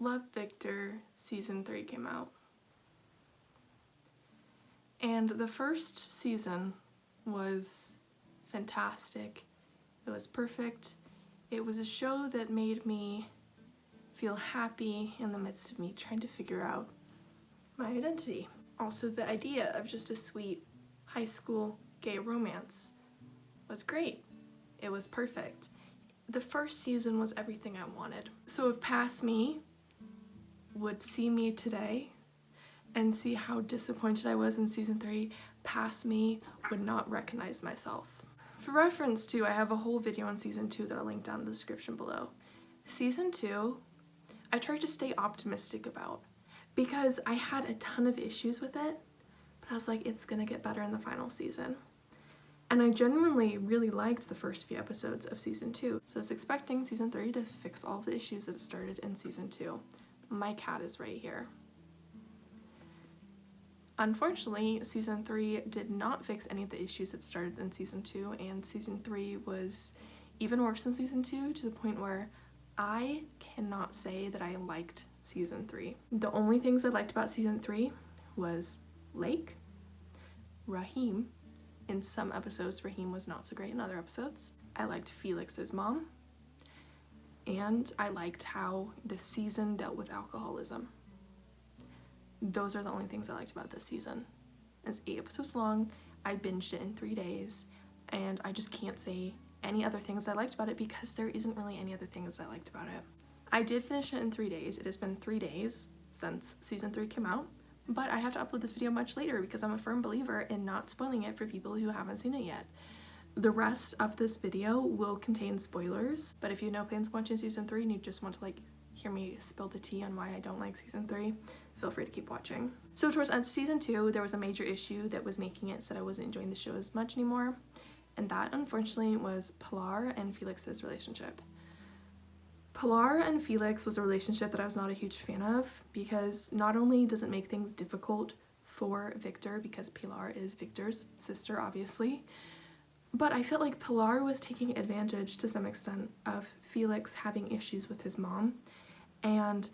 Love, Victor season 3 came out. And the first season was fantastic. It was perfect. It was a show that made me feel happy in the midst of me trying to figure out my identity. Also, the idea of just a sweet high school gay romance was great. It was perfect. The first season was everything I wanted. So if past me would see me today and see how disappointed I was in season 3, past me would not recognize myself. For reference too, I have a whole video on season 2 that I'll link down in the description below. Season 2, I tried to stay optimistic about because I had a ton of issues with it, but I was like, it's gonna get better in the final season. And I genuinely really liked the first few episodes of season 2, so I was expecting season 3 to fix all of the issues that started in season 2. My cat is right here. Unfortunately, season 3 did not fix any of the issues that started in season 2, and season 3 was even worse than season 2 to the point where I cannot say that I liked season 3. The only things I liked about season 3 was Lake, Raheem. In some episodes, Raheem was not so great in other episodes. I liked Felix's mom, and I liked how the season dealt with alcoholism. Those are the only things I liked about this season. It's 8 episodes long, I binged it in 3 days, and I just can't say any other things I liked about it because there isn't really any other things I liked about it. I did finish it in 3 days. It has been 3 days since season 3 came out, but I have to upload this video much later because I'm a firm believer in not spoiling it for people who haven't seen it yet. The rest of this video will contain spoilers, but if you have no plans on watching season 3 and you just want to like hear me spill the tea on why I don't like season 3, feel free to keep watching. So towards the end of season 2, there was a major issue that was making it so that I wasn't enjoying the show as much anymore, and that unfortunately was Pilar and Felix's relationship. Pilar and Felix was a relationship that I was not a huge fan of because not only does it make things difficult for Victor because Pilar is Victor's sister obviously, but I felt like Pilar was taking advantage to some extent of Felix having issues with his mom, and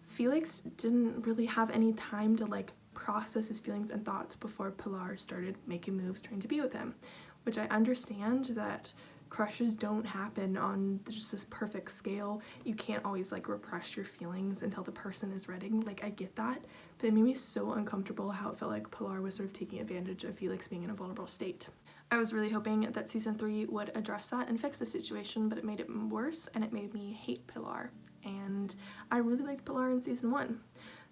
Felix didn't really have any time to like process his feelings and thoughts before Pilar started making moves trying to be with him, which I understand that crushes don't happen on just this perfect scale. You can't always like repress your feelings until the person is ready. Like, I get that, but it made me so uncomfortable how it felt like Pilar was sort of taking advantage of Felix being in a vulnerable state. I was really hoping that season 3 would address that and fix the situation, but it made it worse and it made me hate Pilar. And I really liked Pilar in season 1.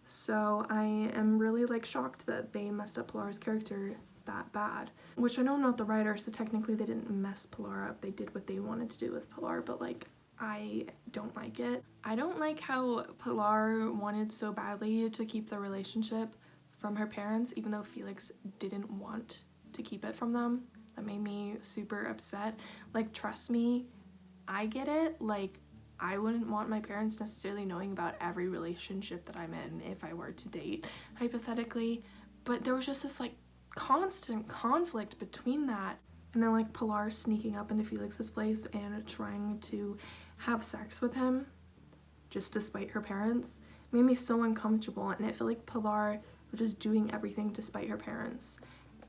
So I am really like shocked that they messed up Pilar's character that bad. Which I know I'm not the writer, so technically they didn't mess Pilar up. They did what they wanted to do with Pilar, but like, I don't like it. I don't like how Pilar wanted so badly to keep the relationship from her parents, even though Felix didn't want to keep it from them. That made me super upset. Like, trust me, I get it. Like, I wouldn't want my parents necessarily knowing about every relationship that I'm in if I were to date, hypothetically, but there was just this like constant conflict between that. And then like Pilar sneaking up into Felix's place and trying to have sex with him just despite her parents made me so uncomfortable, and I feel like Pilar was just doing everything despite her parents.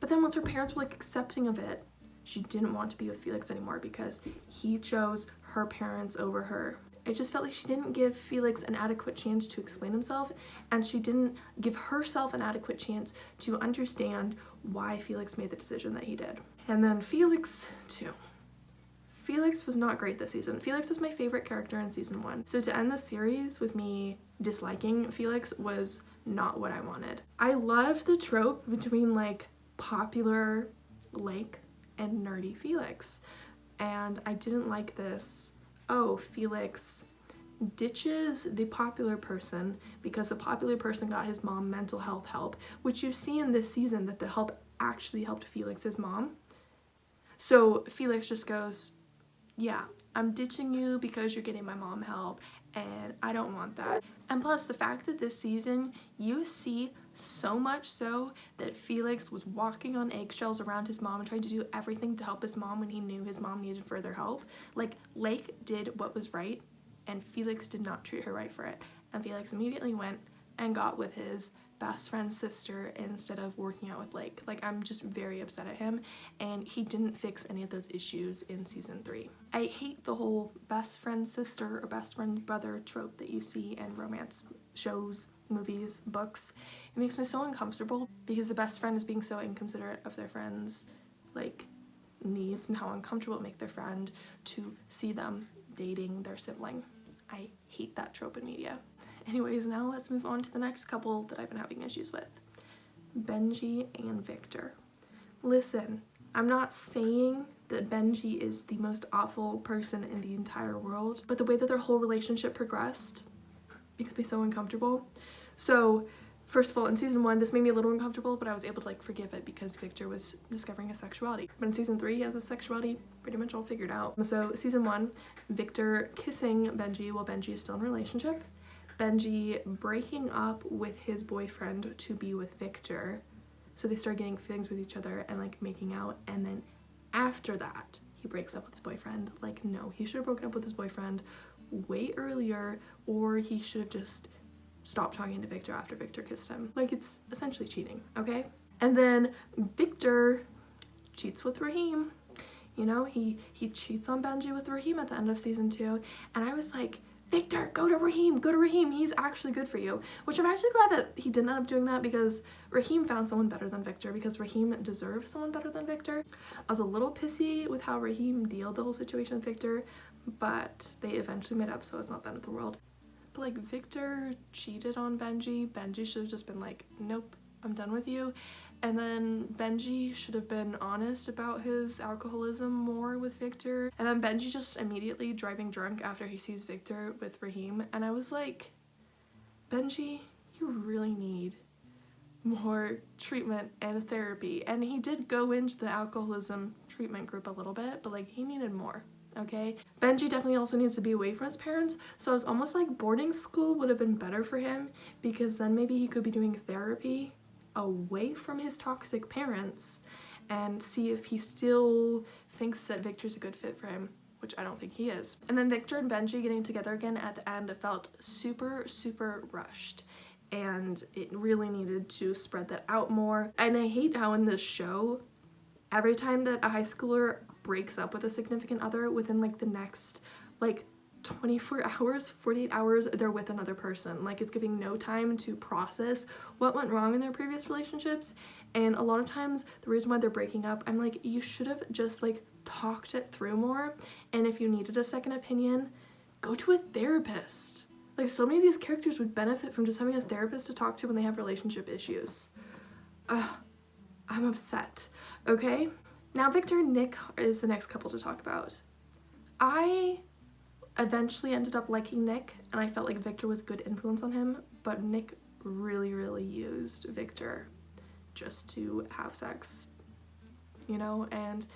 But then once her parents were like accepting of it, she didn't want to be with Felix anymore because he chose her parents over her. It just felt like she didn't give Felix an adequate chance to explain himself, and she didn't give herself an adequate chance to understand why Felix made the decision that he did. And then Felix too. Felix was not great this season. Felix was my favorite character in season 1. So to end the series with me disliking Felix was not what I wanted. I loved the trope between like popular Lake and nerdy Felix, and I didn't like this, oh, Felix ditches the popular person because the popular person got his mom mental health help, which you see in this season that the help actually helped Felix's mom. So Felix just goes, yeah, I'm ditching you because you're getting my mom help, and I don't want that. And plus the fact that this season you see so much so that Felix was walking on eggshells around his mom and trying to do everything to help his mom when he knew his mom needed further help. Like, Lake did what was right and Felix did not treat her right for it. And Felix immediately went and got with his best friend's sister instead of working out with Blake. Like, I'm just very upset at him, and he didn't fix any of those issues in season 3. I hate the whole best friend sister or best friend brother trope that you see in romance shows, movies, books. It makes me so uncomfortable because the best friend is being so inconsiderate of their friends' like needs and how uncomfortable it makes their friend to see them dating their sibling. I hate that trope in media. Anyways, now let's move on to the next couple that I've been having issues with. Benji and Victor. Listen, I'm not saying that Benji is the most awful person in the entire world, but the way that their whole relationship progressed makes me so uncomfortable. So, first of all, in season 1, this made me a little uncomfortable, but I was able to like forgive it because Victor was discovering his sexuality. But in season 3, he has his sexuality pretty much all figured out. So season 1, Victor kissing Benji while Benji is still in a relationship. Benji breaking up with his boyfriend to be with Victor. So they start getting feelings with each other and like making out, and then after that, he breaks up with his boyfriend. Like, no, he should have broken up with his boyfriend way earlier, or he should have just stopped talking to Victor after Victor kissed him. Like, it's essentially cheating, okay? And then Victor cheats with Raheem. You know, he cheats on Benji with Raheem at the end of season 2, and I was like, Victor, go to Raheem, he's actually good for you. Which I'm actually glad that he didn't end up doing that, because Raheem found someone better than Victor, because Raheem deserves someone better than Victor. I was a little pissy with how Raheem dealt the whole situation with Victor, but they eventually made up, so it's not the end of the world. But like, Victor cheated on Benji. Benji should have just been like, nope, I'm done with you. And then Benji should have been honest about his alcoholism more with Victor. And then Benji just immediately driving drunk after he sees Victor with Raheem. And I was like, Benji, you really need more treatment and therapy. And he did go into the alcoholism treatment group a little bit, but like, he needed more. Okay, Benji definitely also needs to be away from his parents, so it's almost like boarding school would have been better for him, because then maybe he could be doing therapy away from his toxic parents and see if he still thinks that Victor's a good fit for him, which I don't think he is. And then Victor and Benji getting together again at the end, it felt super, super rushed, and it really needed to spread that out more. And I hate how in this show, every time that a high schooler breaks up with a significant other, within like the next like 24 hours, 48 hours, they're with another person. Like, it's giving no time to process what went wrong in their previous relationships. And a lot of times the reason why they're breaking up, I'm like, you should have just like talked it through more. And if you needed a second opinion, go to a therapist. Like, so many of these characters would benefit from just having a therapist to talk to when they have relationship issues. I'm upset. Okay, now Victor and Nick is the next couple to talk about. I eventually ended up liking Nick, and I felt like Victor was a good influence on him, but Nick really, really used Victor just to have sex, you know? And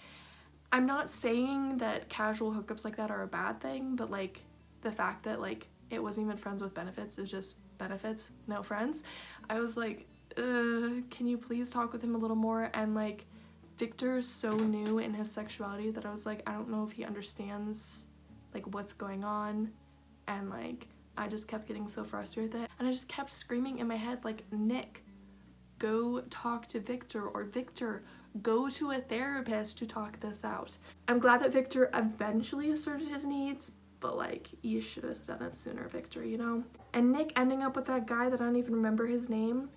I'm not saying that casual hookups like that are a bad thing, but like, the fact that like it wasn't even friends with benefits, it was just benefits, no friends, I was like, can you please talk with him a little more? And like, Victor's so new in his sexuality that I was like, I don't know if he understands like what's going on. And like, I just kept getting so frustrated with it, and I just kept screaming in my head like, Nick, go talk to Victor, or Victor, go to a therapist to talk this out. I'm glad that Victor eventually asserted his needs, but like, you should have done it sooner, Victor, you know? And Nick ending up with that guy that I don't even remember his name,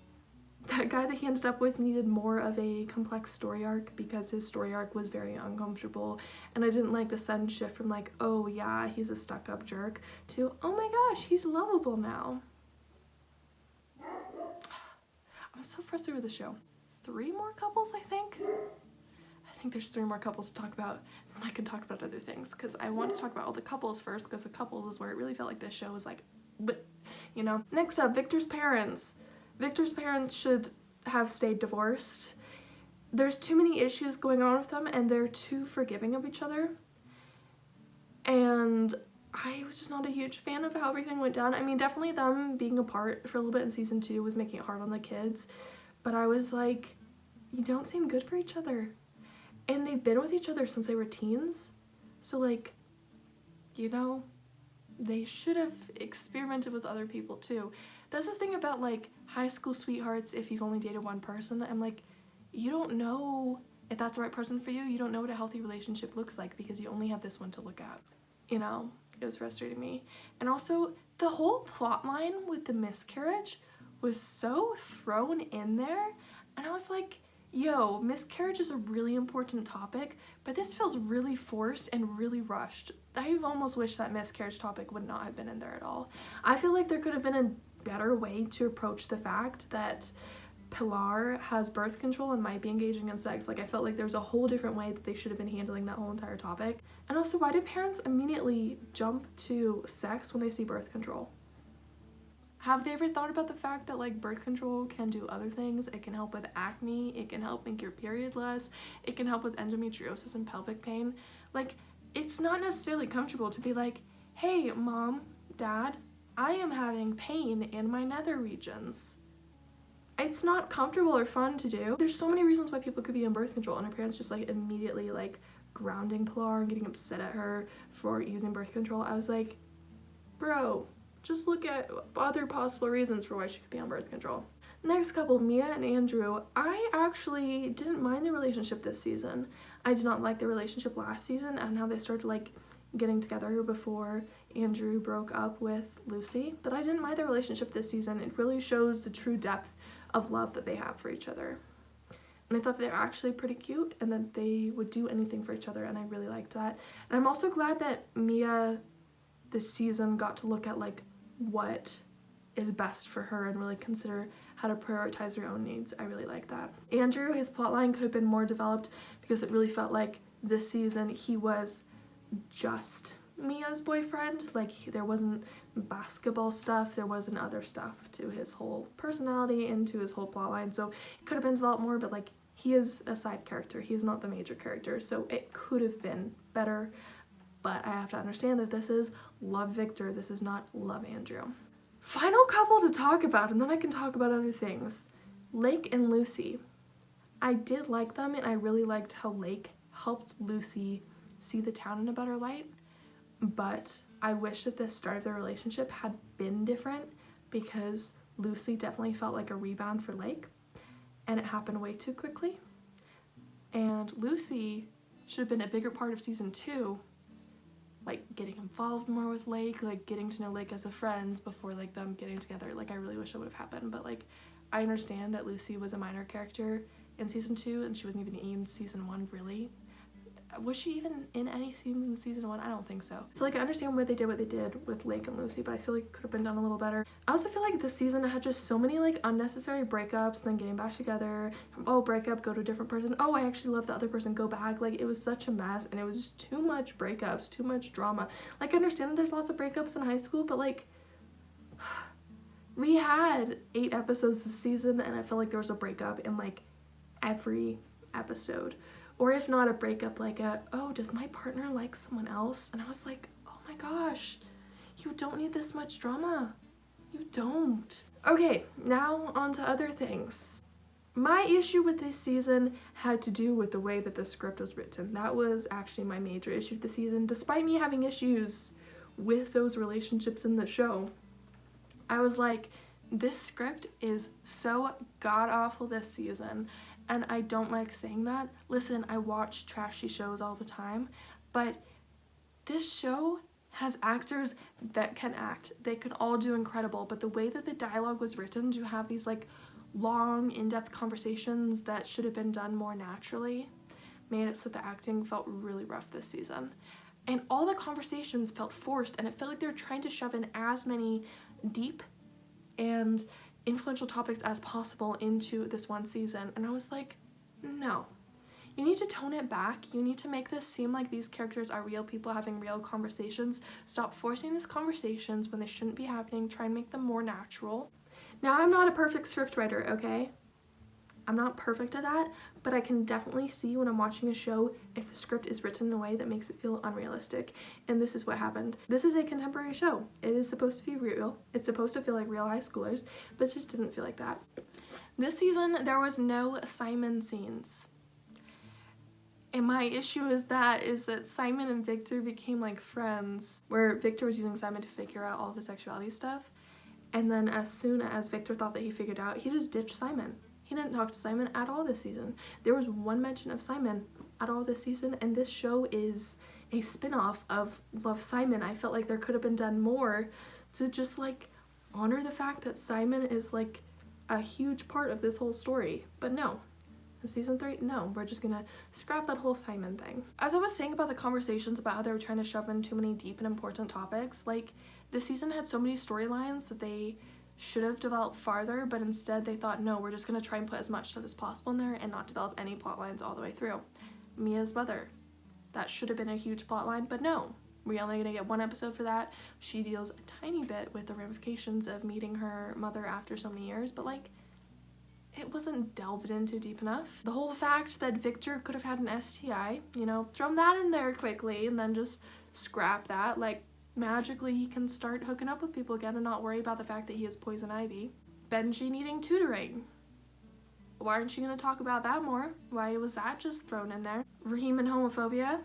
that guy that he ended up with needed more of a complex story arc, because his story arc was very uncomfortable, and I didn't like the sudden shift from like, oh yeah, he's a stuck-up jerk, to oh my gosh, he's lovable now. I'm so frustrated with the show. 3 more couples, I think there's 3 more couples to talk about, and I can talk about other things, because I want to talk about all the couples first, because the couples is where it really felt like this show was like, but you know. Next up, Victor's parents. Victor's parents should have stayed divorced. There's too many issues going on with them, and they're too forgiving of each other. And I was just not a huge fan of how everything went down. I mean, definitely them being apart for a little bit in season 2 was making it hard on the kids. But I was like, you don't seem good for each other. And they've been with each other since they were teens. So like, you know, they should have experimented with other people too. That's the thing about like high school sweethearts. If you've only dated one person, I'm like, you don't know if that's the right person for you. You don't know what a healthy relationship looks like because you only have this one to look at. You know, it was frustrating me. And also the whole plot line with the miscarriage was so thrown in there, and I was like, yo, miscarriage is a really important topic, but this feels really forced and really rushed. I almost wish that miscarriage topic would not have been in there at all. I feel like there could have been a better way to approach the fact that Pilar has birth control and might be engaging in sex. Like, I felt like there was a whole different way that they should have been handling that whole entire topic. And also, why do parents immediately jump to sex when they see birth control? Have they ever thought about the fact that like birth control can do other things? It can help with acne, it can help make your period less, it can help with endometriosis and pelvic pain. Like, it's not necessarily comfortable to be like, hey mom, dad, I am having pain in my nether regions. It's not comfortable or fun to do. There's so many reasons why people could be on birth control, and her parents just like immediately like grounding Pilar and getting upset at her for using birth control. I was like, bro, just look at other possible reasons for why she could be on birth control. Next couple, Mia and Andrew. I actually didn't mind the relationship this season. I did not like the relationship last season and how they started like getting together before Andrew broke up with Lucy, but I didn't mind the relationship this season. It really shows the true depth of love that they have for each other. And I thought they were actually pretty cute and that they would do anything for each other, and I really liked that. And I'm also glad that Mia this season got to look at like what is best for her and really consider how to prioritize her own needs. I really like that. Andrew, his plotline could have been more developed because it really felt like this season he was just Mia's boyfriend. Like, there wasn't basketball stuff, there wasn't other stuff to his whole personality and to his whole plotline, so it could have been developed more, but like, he is a side character, he is not the major character, so it could have been better. But I have to understand that this is Love Victor, this is not Love Andrew. Final couple to talk about, and then I can talk about other things. Lake and Lucy. I did like them, and I really liked how Lake helped Lucy see the town in a better light, but I wish that the start of their relationship had been different because Lucy definitely felt like a rebound for Lake, and it happened way too quickly. And Lucy should have been a bigger part of season 2, like getting involved more with Lake, like getting to know Lake as a friend before like them getting together. Like, I really wish it would have happened, but like, I understand that Lucy was a minor character in season 2 and she wasn't even in season 1 really. Was she even in any scene in season 1? I don't think so. So like, I understand why they did what they did with Lake and Lucy, but I feel like it could have been done a little better. I also feel like this season had just so many like unnecessary breakups, then getting back together. Oh, breakup, go to a different person. Oh, I actually love the other person, go back. Like, it was such a mess, and it was just too much breakups, too much drama. Like, I understand that there's lots of breakups in high school, but like, we had 8 episodes this season, and I feel like there was a breakup in like every episode. Or if not a breakup, like a, oh, does my partner like someone else? And I was like, oh my gosh, you don't need this much drama. You don't. Okay, now on to other things. My issue with this season had to do with the way that the script was written. That was actually my major issue with the season. Despite me having issues with those relationships in the show, I was like, this script is so god-awful this season. And I don't like saying that. Listen, I watch trashy shows all the time, but this show has actors that can act. They can all do incredible, but the way that the dialogue was written to have these like long, in-depth conversations that should have been done more naturally made it so the acting felt really rough this season. And all the conversations felt forced, and it felt like they were trying to shove in as many deep and influential topics as possible into this one season, and I was like, no. You need to tone it back. You need to make this seem like these characters are real people having real conversations. Stop forcing these conversations when they shouldn't be happening. Try and make them more natural. Now, I'm not a perfect scriptwriter, okay? I'm not perfect at that, but I can definitely see when I'm watching a show if the script is written in a way that makes it feel unrealistic, and this is what happened. This is a contemporary show. It is supposed to be real. It's supposed to feel like real high schoolers, but it just didn't feel like that. This season, there was no Simon scenes. And my issue is that Simon and Victor became like friends, where Victor was using Simon to figure out all of his sexuality stuff. And then as soon as Victor thought that he figured out, he just ditched Simon. He didn't talk to Simon at all this season. There was one mention of Simon at all this season, and this show is a spin-off of Love, Simon. I felt like there could have been done more to just like honor the fact that Simon is like a huge part of this whole story. But no. In season 3, no, we're just gonna scrap that whole Simon thing. As I was saying about the conversations about how they were trying to shove in too many deep and important topics, like this season had so many storylines that they should have developed farther, but instead they thought, no, we're just gonna try and put as much stuff as possible in there and not develop any plot lines all the way through. Mia's mother, that should have been a huge plot line, but no, we're only gonna get one episode for that. She deals a tiny bit with the ramifications of meeting her mother after so many years, but like, it wasn't delved into deep enough. The whole fact that Victor could have had an STI, you know, throw that in there quickly and then just scrap that. Like, magically he can start hooking up with people again and not worry about the fact that he has poison ivy. Benji needing tutoring. Why aren't you gonna talk about that more? Why was that just thrown in there? Raheem and homophobia.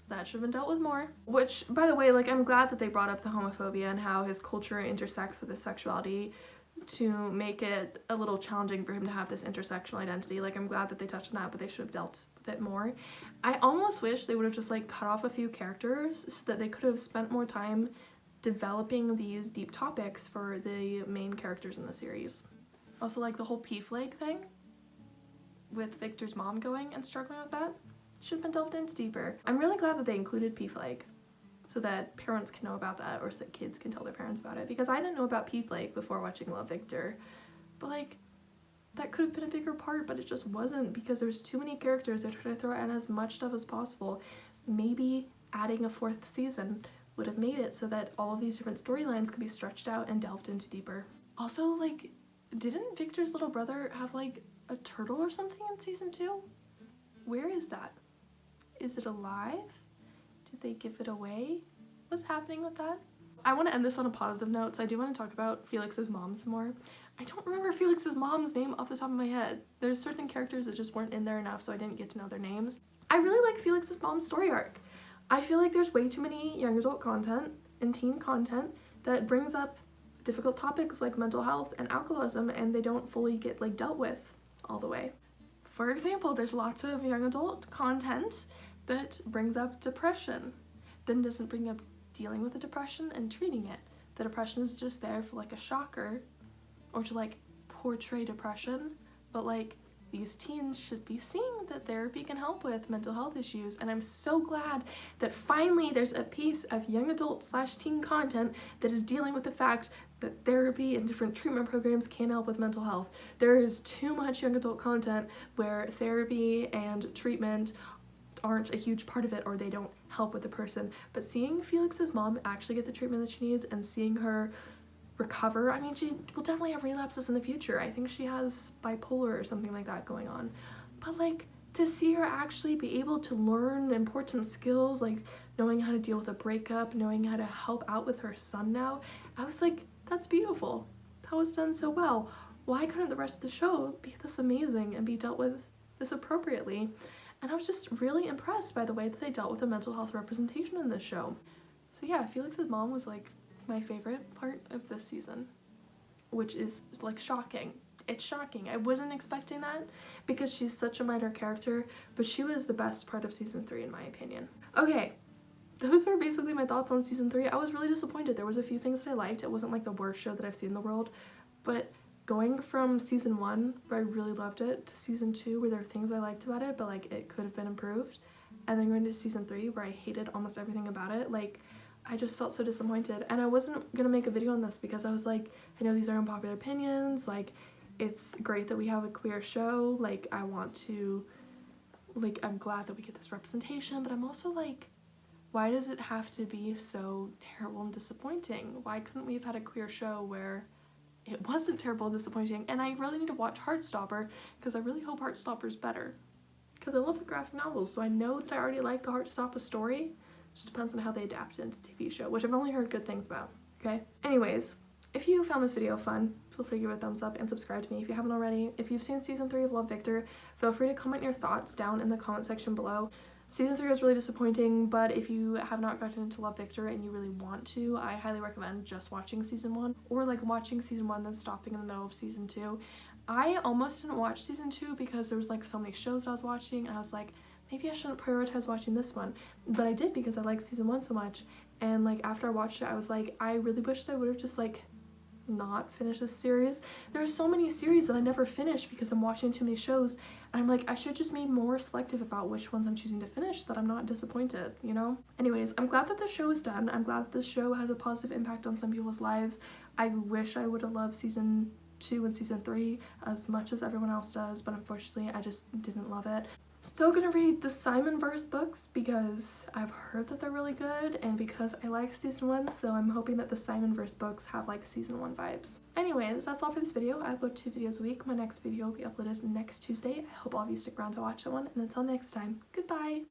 That should have been dealt with more. Which, by the way, like, I'm glad that they brought up the homophobia and how his culture intersects with his sexuality to make it a little challenging for him to have this intersectional identity. Like, I'm glad that they touched on that, but they should have dealt with it more. I almost wish they would have just like cut off a few characters so that they could have spent more time developing these deep topics for the main characters in the series. Also, like the whole P-Flake thing with Victor's mom going and struggling with that should have been delved into deeper. I'm really glad that they included P-Flake so that parents can know about that, or so that kids can tell their parents about it, because I didn't know about P-Flake before watching Love, Victor, but like, that could have been a bigger part, but it just wasn't, because there's too many characters. They're trying to throw in as much stuff as possible. Maybe adding a 4th season would have made it so that all of these different storylines could be stretched out and delved into deeper. Also, like, didn't Victor's little brother have like a turtle or something in season 2? Where is that? Is it alive? Did they give it away? What's happening with that? I want to end this on a positive note, so I do want to talk about Felix's mom some more. I don't remember Felix's mom's name off the top of my head. There's certain characters that just weren't in there enough, so I didn't get to know their names. I really like Felix's mom's story arc. I feel like there's way too many young adult content and teen content that brings up difficult topics like mental health and alcoholism, and they don't fully get like dealt with all the way. For example, there's lots of young adult content that brings up depression, then doesn't bring up dealing with the depression and treating it. The depression is just there for like a shocker or to like portray depression, but like these teens should be seeing that therapy can help with mental health issues, and I'm so glad that finally there's a piece of young adult / teen content that is dealing with the fact that therapy and different treatment programs can help with mental health. There is too much young adult content where therapy and treatment aren't a huge part of it, or they don't help with the person. But seeing Felix's mom actually get the treatment that she needs and seeing her recover, I mean, she will definitely have relapses in the future. I think she has bipolar or something like that going on. But like, to see her actually be able to learn important skills, like knowing how to deal with a breakup, knowing how to help out with her son now, I was like, that's beautiful. That was done so well. Why couldn't the rest of the show be this amazing and be dealt with this appropriately? And I was just really impressed by the way that they dealt with the mental health representation in this show. So yeah, Felix's mom was like my favorite part of this season, which is like shocking. It's shocking. I wasn't expecting that because she's such a minor character, but she was the best part of season 3 in my opinion. Okay, those are basically my thoughts on season 3. I was really disappointed. There was a few things that I liked. It wasn't like the worst show that I've seen in the world, but going from season 1, where I really loved it, to season 2, where there were things I liked about it, but like it could have been improved, and then going to season 3, where I hated almost everything about it, like I just felt so disappointed. And I wasn't gonna make a video on this because I was like, I know these are unpopular opinions, like it's great that we have a queer show, like I want to, like I'm glad that we get this representation, but I'm also like, why does it have to be so terrible and disappointing? Why couldn't we have had a queer show where it wasn't terrible and disappointing? And I really need to watch Heartstopper because I really hope Heartstopper's better, because I love the graphic novels, so I know that I already like the Heartstopper story. It just depends on how they adapt it into TV show, which I've only heard good things about, okay? Anyways, if you found this video fun, feel free to give it a thumbs up and subscribe to me if you haven't already. If you've seen season 3 of Love, Victor, feel free to comment your thoughts down in the comment section below. Season 3 was really disappointing, but if you have not gotten to love Victor and you really want to, I highly recommend just watching season 1, or like watching season 1 then stopping in the middle of season 2. I almost didn't watch season 2 because there was like so many shows I was watching, and I was like, maybe I shouldn't prioritize watching this one, but I did because I liked season 1 so much. And like after I watched it, I was like, I really wish that I would have just like not finished this series. There's so many series that I never finished because I'm watching too many shows, and I'm like, I should just be more selective about which ones I'm choosing to finish so that I'm not disappointed, you know? Anyways, I'm glad that the show is done. I'm glad that the show has a positive impact on some people's lives. I wish I would have loved season 2 and season 3 as much as everyone else does, but unfortunately I just didn't love it. Still gonna read the Simon-verse books because I've heard that they're really good, and because I like season 1, so I'm hoping that the Simon-verse books have like season 1 vibes. Anyways, that's all for this video. I upload 2 videos a week. My next video will be uploaded next Tuesday. I hope all of you stick around to watch that one, and until next time, goodbye!